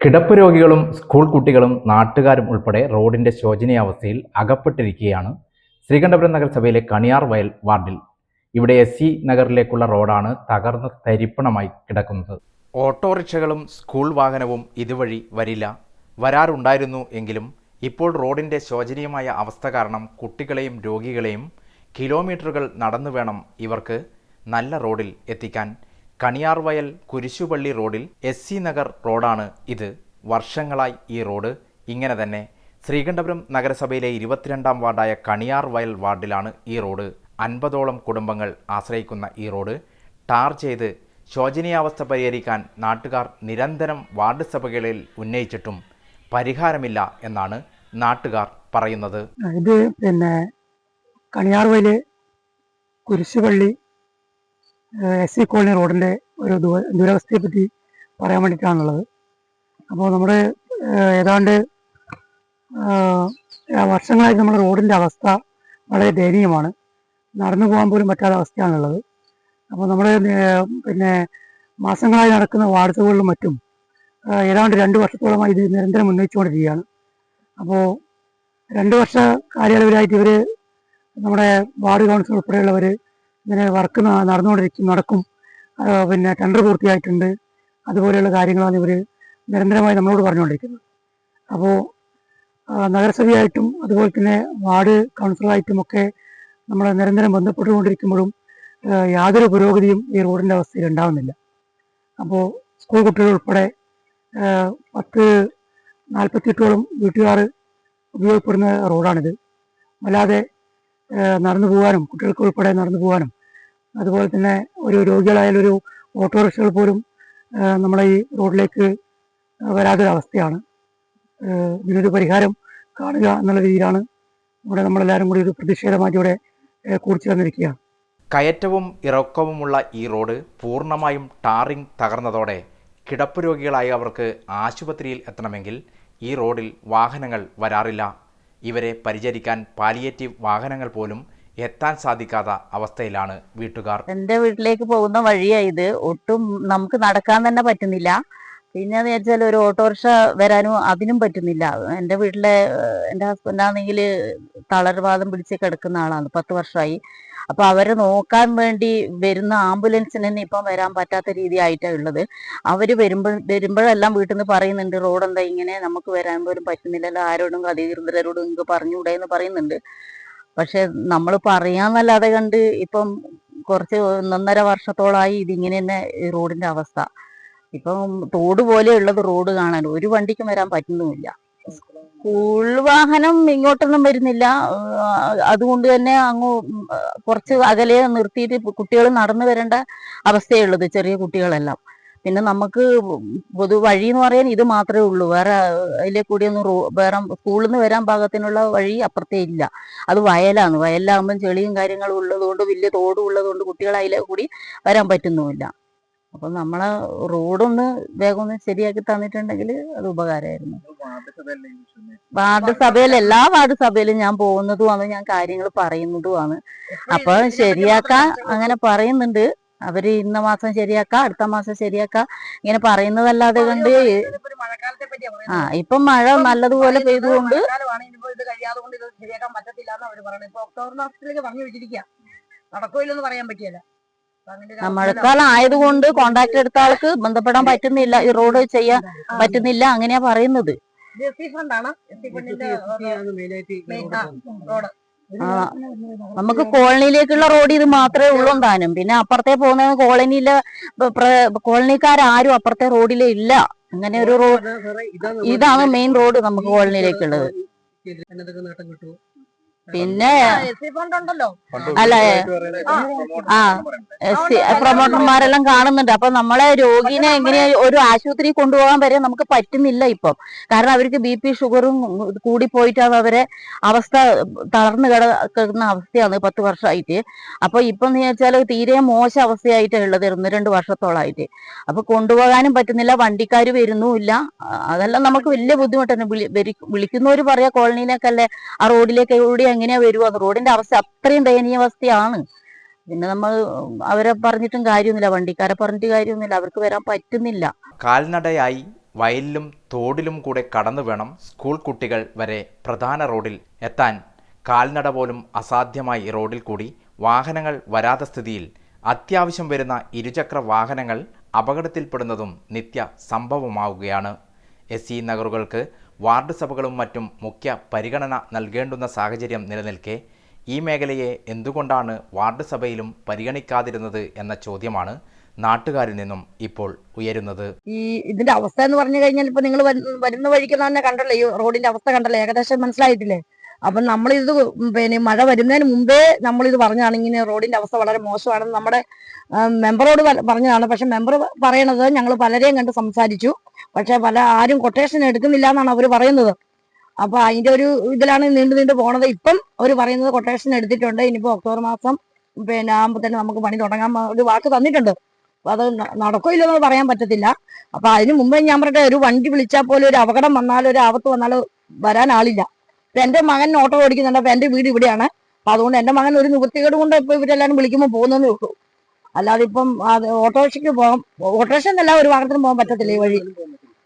കിടപ്പ് രോഗികളും സ്കൂൾ കുട്ടികളും നാട്ടുകാരും ഉൾപ്പെടെ റോഡിന്റെ ശോചനീയാവസ്ഥയിൽ അകപ്പെട്ടിരിക്കുകയാണ് ശ്രീകണ്ഠപുരം നഗരസഭയിലെ കണിയാർ വയൽ വാർഡിൽ. ഇവിടെ SC നഗറിലേക്കുള്ള റോഡാണ് തകർന്ന് തരിപ്പണമായി കിടക്കുന്നത്. ഓട്ടോറിക്ഷകളും സ്കൂൾ വാഹനവും ഇതുവഴി വരാറുണ്ടായിരുന്നു എങ്കിലും ഇപ്പോൾ റോഡിന്റെ ശോചനീയമായ അവസ്ഥ കാരണം കുട്ടികളെയും രോഗികളെയും കിലോമീറ്ററുകൾ നടന്നു വേണം ഇവർക്ക് നല്ല റോഡിൽ എത്തിക്കാൻ. കണിയാർ വയൽ കുരിശുപള്ളി റോഡിൽ SC നഗർ റോഡാണ് ഇത്. വർഷങ്ങളായി ഈ റോഡ് ഇങ്ങനെ തന്നെ. ശ്രീകണ്ഠപുരം നഗരസഭയിലെ 22-ാം വാർഡായ കണിയാർ വയൽ വാർഡിലാണ് ഈ റോഡ്. 50ഓളം കുടുംബങ്ങൾ ആശ്രയിക്കുന്ന ഈ റോഡ് ടാർ ചെയ്ത് ശോചനീയാവസ്ഥ പരിഹരിക്കാൻ നാട്ടുകാർ നിരന്തരം വാർഡ് സഭകളിൽ ഉന്നയിച്ചിട്ടും പരിഹാരമില്ല എന്നാണ് നാട്ടുകാർ പറയുന്നത്. ഇത് കണിയാർ വയൽ കുരിശുപള്ളി SC കോളനി റോഡിൻ്റെ ഒരു ദുരവസ്ഥയെ പറ്റി പറയാൻ വേണ്ടിയിട്ടാണുള്ളത്. അപ്പോൾ നമ്മുടെ ഏതാണ്ട് വർഷങ്ങളായി നമ്മുടെ റോഡിൻ്റെ അവസ്ഥ വളരെ ദയനീയമാണ്. നടന്നു പോകാൻ പോലും പറ്റാത്ത അവസ്ഥയാണുള്ളത്. അപ്പോൾ നമ്മൾ മാസങ്ങളായി നടക്കുന്ന വാർഡ് സഭകളിലും മറ്റും ഏതാണ്ട് 2 വർഷത്തോളമായി ഇത് നിരന്തരം ഉന്നയിച്ചുകൊണ്ടിരിക്കുകയാണ്. അപ്പോൾ 2 വർഷ കാലയളവിലായിട്ട് ഇവർ നമ്മുടെ വാർഡ് കൗൺസിൽ ഉൾപ്പെടെയുള്ളവർ ഇങ്ങനെ വർക്ക് നടക്കും. ടെൻഡർ പൂർത്തിയായിട്ടുണ്ട്, അതുപോലെയുള്ള കാര്യങ്ങളാണ് ഇവർ നിരന്തരമായി നമ്മളോട് പറഞ്ഞുകൊണ്ടിരിക്കുന്നത്. അപ്പോൾ നഗരസഭയായിട്ടും അതുപോലെ തന്നെ വാർഡ് കൗൺസിലറായിട്ടുമൊക്കെ നമ്മൾ നിരന്തരം ബന്ധപ്പെട്ടുകൊണ്ടിരിക്കുമ്പോഴും യാതൊരു പുരോഗതിയും ഈ റോഡിൻ്റെ അവസ്ഥയിൽ ഉണ്ടാകുന്നില്ല. അപ്പോൾ സ്കൂൾ കുട്ടികൾ ഉൾപ്പെടെ 48ഓളം വീട്ടുകാർ ഉപയോഗപ്പെടുന്ന റോഡാണിത്. അല്ലാതെ നടന്നു പോകാനും കുട്ടികൾക്ക് ഉൾപ്പെടെ നടന്നു പോകാനും അതുപോലെ തന്നെ ഒരു രോഗികളായാലും ഒരു ഓട്ടോറിക്ഷകൾ പോലും നമ്മളെ ഈ റോഡിലേക്ക് വരാത്തൊരവസ്ഥയാണ്. ഇതിനൊരു പരിഹാരം കാണുക എന്നുള്ള രീതിയിലാണ് ഇവിടെ നമ്മളെല്ലാവരും കൂടി ഒരു പ്രതിഷേധമായിട്ട് ഇവിടെ കൂടിച്ചേർന്നിരിക്കുകയാണ്. കയറ്റവും ഇറക്കവുമുള്ള ഈ റോഡ് പൂർണ്ണമായും ടാറിംഗ് തകർന്നതോടെ കിടപ്പ് രോഗികളായ അവർക്ക് ആശുപത്രിയിൽ എത്തണമെങ്കിൽ ഈ റോഡിൽ വാഹനങ്ങൾ വരാറില്ല. ഇവരെ പരിചരിക്കാൻ പാലിയേറ്റീവ് വാഹനങ്ങൾ പോലും എത്താൻ സാധിക്കാത്ത അവസ്ഥയിലാണ് വീട്ടുകാർ. എൻ്റെ വീട്ടിലേക്ക് പോകുന്ന വഴിയായത് ഒട്ടും നമുക്ക് നടക്കാൻ തന്നെ പറ്റുന്നില്ല. പിന്നെന്ന് വെച്ചാൽ ഒരു ഓട്ടോറിക്ഷ വരാനും അതിനും പറ്റുന്നില്ല. എൻ്റെ വീട്ടിലെ എൻ്റെ ഹസ്ബൻഡാണെങ്കിൽ തളർവാദം പിടിച്ച് കിടക്കുന്ന ആളാണ്, 10 വർഷമായി. അപ്പൊ അവരെ നോക്കാൻ വേണ്ടി വരുന്ന ആംബുലൻസിന് തന്നെ ഇപ്പം വരാൻ പറ്റാത്ത രീതി ആയിട്ടാണ് ഉള്ളത്. അവര് വരുമ്പോഴെല്ലാം വീട്ടിൽ നിന്ന് പറയുന്നുണ്ട്, റോഡ് എന്താ ഇങ്ങനെ, നമുക്ക് വരാൻ പോലും പറ്റുന്നില്ലല്ലോ, ആരോടും അധികൃതരോടും നിങ്ങൾക്ക് പറഞ്ഞുകൂടെ എന്ന് പറയുന്നുണ്ട്. പക്ഷെ നമ്മൾ പറയാന്നല്ലാതെ കണ്ട് ഇപ്പം കുറച്ച് 1.5 വർഷത്തോളമായി ഇതിങ്ങനെ തന്നെ റോഡിന്റെ അവസ്ഥ. ഇപ്പം തോട് പോലെയുള്ളത് റോഡ് കാണാൻ ഒരു വണ്ടിക്കും വരാൻ പറ്റുന്നുമില്ല. സ്കൂൾ വാഹനം ഇങ്ങോട്ടൊന്നും വരുന്നില്ല. അതുകൊണ്ട് തന്നെ അങ്ങ് കുറച്ച് അകലെ നിർത്തിയിട്ട് കുട്ടികൾ നടന്നു വരേണ്ട അവസ്ഥയുള്ളത്, ചെറിയ കുട്ടികളെല്ലാം. പിന്നെ നമുക്ക് പൊതു വഴി എന്ന് പറയാൻ ഇത് മാത്രമേ ഉള്ളൂ. വേറെ അതിലെ കൂടി ഒന്നും വേറെ സ്കൂളിൽ നിന്ന് വരാൻ പാകത്തിനുള്ള വഴി അപ്പുറത്തേ ഇല്ല. അത് വയലാണ്. വയലിലാകുമ്പം ചെളിയും കാര്യങ്ങളും ഉള്ളതുകൊണ്ട്, വലിയ തോടും ഉള്ളതുകൊണ്ട് കുട്ടികൾ അതിലെ കൂടി വരാൻ പറ്റുന്നുമില്ല. അപ്പം നമ്മളെ റോഡൊന്ന് വേഗം ഒന്ന് ശരിയാക്കി തന്നിട്ടുണ്ടെങ്കിൽ അത് ഉപകാരമായിരുന്നു. വാർഡ് സഭയിൽ എല്ലാ വാർഡ് സഭയിലും ഞാൻ പോകുന്നതുമാണ്, ഞാൻ കാര്യങ്ങൾ പറയുന്നതുമാണ്. അപ്പൊ ശരിയാക്കാൻ അങ്ങനെ പറയുന്നുണ്ട് അവര്. ഇന്ന മാസം ശരിയാക്കാം, അടുത്ത മാസം ശരിയാക്കാം, ഇങ്ങനെ പറയുന്നതല്ലാതെ കണ്ട് ഇപ്പം മഴ നല്ലതുപോലെ പെയ്തുകൊണ്ട് മഴക്കാലം ആയതുകൊണ്ട് കോണ്ടാക്ട് എടുത്ത ആൾക്ക് ബന്ധപ്പെടാൻ പറ്റുന്നില്ല, ഈ റോഡ് ചെയ്യാൻ പറ്റുന്നില്ല, അങ്ങനെയാ പറയുന്നത്. നമുക്ക് കോളനിയിലേക്കുള്ള റോഡ് ഇത് മാത്രമേ ഉള്ളൂ താനും. പിന്നെ അപ്പുറത്തെ പോകുന്ന കോളനിക്കാരും അപ്പുറത്തെ റോഡിലേ ഇല്ല. അങ്ങനെ ഒരു റോഡ്, ഇതാണ് മെയിൻ റോഡ് നമുക്ക് കോളനിയിലേക്കുള്ളത്. പിന്നെ അല്ല പ്രൊമോട്ടർമാരെല്ലാം കാണുന്നുണ്ട്. അപ്പൊ നമ്മളെ രോഗീനെ എങ്ങനെ ഒരു ആശുപത്രി കൊണ്ടുപോകാൻ വരെ നമുക്ക് പറ്റുന്നില്ല ഇപ്പം. കാരണം അവർക്ക് BP ഷുഗറും കൂടി പോയിട്ടാണ് അവരെ അവസ്ഥ തളർന്നു കിടക്കുന്ന അവസ്ഥയാണ് 10 വർഷമായിട്ട്. അപ്പൊ ഇപ്പം എന്ന് വെച്ചാൽ തീരെ മോശം അവസ്ഥയായിട്ടാണ് ഉള്ളത് 1-2 വർഷത്തോളായിട്ട്. അപ്പൊ കൊണ്ടുപോകാനും പറ്റുന്നില്ല, വണ്ടിക്കാർ വരുന്നുമില്ല. അതെല്ലാം നമുക്ക് വലിയ ബുദ്ധിമുട്ടാണ്. വിളിക്കുന്നവര് പറയാ കോളനിയിലേക്കല്ലേ, ആ റോഡിലേക്ക് കൂടി എങ്ങനെയാ വരുവാ. റോഡിന്റെ അവസ്ഥ അത്രയും ദയനീയാവസ്ഥയാണ്. പിന്നെ നമ്മൾ അവരെ പറഞ്ഞിട്ടും കാര്യമൊന്നുമില്ല, വണ്ടിക്കാരെ പറഞ്ഞിട്ട് കാര്യമൊന്നുമില്ല, അവർക്ക് വരാൻ പറ്റുന്നില്ല. കാൽനടയായി വയലിലും തോടിലും കൂടെ കടന്നു വേണം സ്കൂൾ കുട്ടികൾ വരെ പ്രധാന റോഡിൽ എത്താൻ. കാൽനട പോലും അസാധ്യമായി റോഡിൽ കൂടി വാഹനങ്ങൾ വരാത്ത സ്ഥിതിയിൽ അത്യാവശ്യം വരുന്ന ഇരുചക്ര വാഹനങ്ങൾ അപകടത്തിൽപ്പെടുന്നതും നിത്യ സംഭവമാവുകയാണ്. SC നഗറുകൾക്ക് വാർഡ് സഭകളും മറ്റും മുഖ്യ പരിഗണന നൽകേണ്ടുന്ന സാഹചര്യം നിലനിൽക്കെ ഈ മേഖലയെ എന്തുകൊണ്ടാണ് വാർഡ് സഭയിലും പരിഗണിക്കാതിരുന്നത് എന്ന ചോദ്യമാണ് നാട്ടുകാരിൽ നിന്നും ഇപ്പോൾ ഉയരുന്നത്. ഇതിന്റെ അവസ്ഥ എന്ന് പറഞ്ഞു കഴിഞ്ഞാൽ ഇപ്പൊ നിങ്ങൾ വരുന്ന വഴിക്ക് തന്നെ കണ്ടല്ലോ, ഈ റോഡിന്റെ അവസ്ഥ കണ്ടല്ലോ, ഏകദേശം മനസ്സിലായിട്ടില്ലേ? അപ്പൊ നമ്മളിത് മഴ വരുന്നതിന് മുമ്പേ നമ്മളിത് പറഞ്ഞാണ് ഇങ്ങനെ റോഡിന്റെ അവസ്ഥ വളരെ മോശമാണെന്ന് നമ്മുടെ മെമ്പറോട് പറഞ്ഞതാണ്. പക്ഷെ മെമ്പർ പറയണത് ഞങ്ങൾ പലരെയും കണ്ട് സംസാരിച്ചു, പക്ഷെ ആരും കൊട്ടേഷൻ എടുക്കുന്നില്ല എന്നാണ് അവർ പറയുന്നത്. അപ്പൊ അതിന്റെ ഒരു ഇതിലാണ് നീണ്ടു പോണത്. ഇപ്പം അവർ പറയുന്നത് കൊട്ടേഷൻ എടുത്തിട്ടുണ്ട്, ഇനിയിപ്പോ ഒക്ടോബർ മാസം ആകുമ്പോൾ തന്നെ നമുക്ക് പണി തുടങ്ങാൻ ഒരു വാക്ക് തന്നിട്ടുണ്ട്. അപ്പൊ അത് നടക്കോ ഇല്ലെന്ന് പറയാൻ പറ്റത്തില്ല. അപ്പൊ അതിന് മുമ്പേ ഞാൻ പറയട്ടെ, ഒരു വണ്ടി വിളിച്ചാൽ പോലും ഒരു അപകടം വന്നാലോ ഒരു ആപത്ത് വന്നാലോ വരാൻ ആളില്ല. ഇപ്പൊ എന്റെ മകൻ ഓട്ടോ ഓടിക്കുന്നുണ്ട്, അപ്പൊ എന്റെ വീട് ഇവിടെയാണ്. അപ്പൊ അതുകൊണ്ട് എന്റെ മകൻ ഒരു നിവൃത്തികേട് കൊണ്ട് ഇപ്പൊ ഇവരെല്ലാരും വിളിക്കുമ്പോൾ പോകുന്നതേ ഉള്ളൂ. അല്ലാതെ ഇപ്പം ഓട്ടോറിക്ഷയ്ക്ക് ഓട്ടോറിക്ഷ എന്നല്ല ഒരു വാഹനത്തിന് പോകാൻ പറ്റത്തില്ല. ഈ വഴി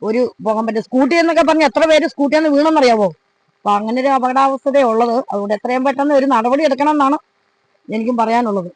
ഒരു പോകാൻ പറ്റും. സ്കൂട്ടി എന്നൊക്കെ പറഞ്ഞ് എത്ര പേര് സ്കൂട്ടിന്ന് വീണെന്നറിയാവോ? അപ്പൊ അങ്ങനെ ഒരു അപകടാവസ്ഥതേ ഉള്ളത്. അതുകൊണ്ട് എത്രയും പെട്ടെന്ന് ഒരു നടപടി എടുക്കണം എന്നാണ് എനിക്കും പറയാനുള്ളത്.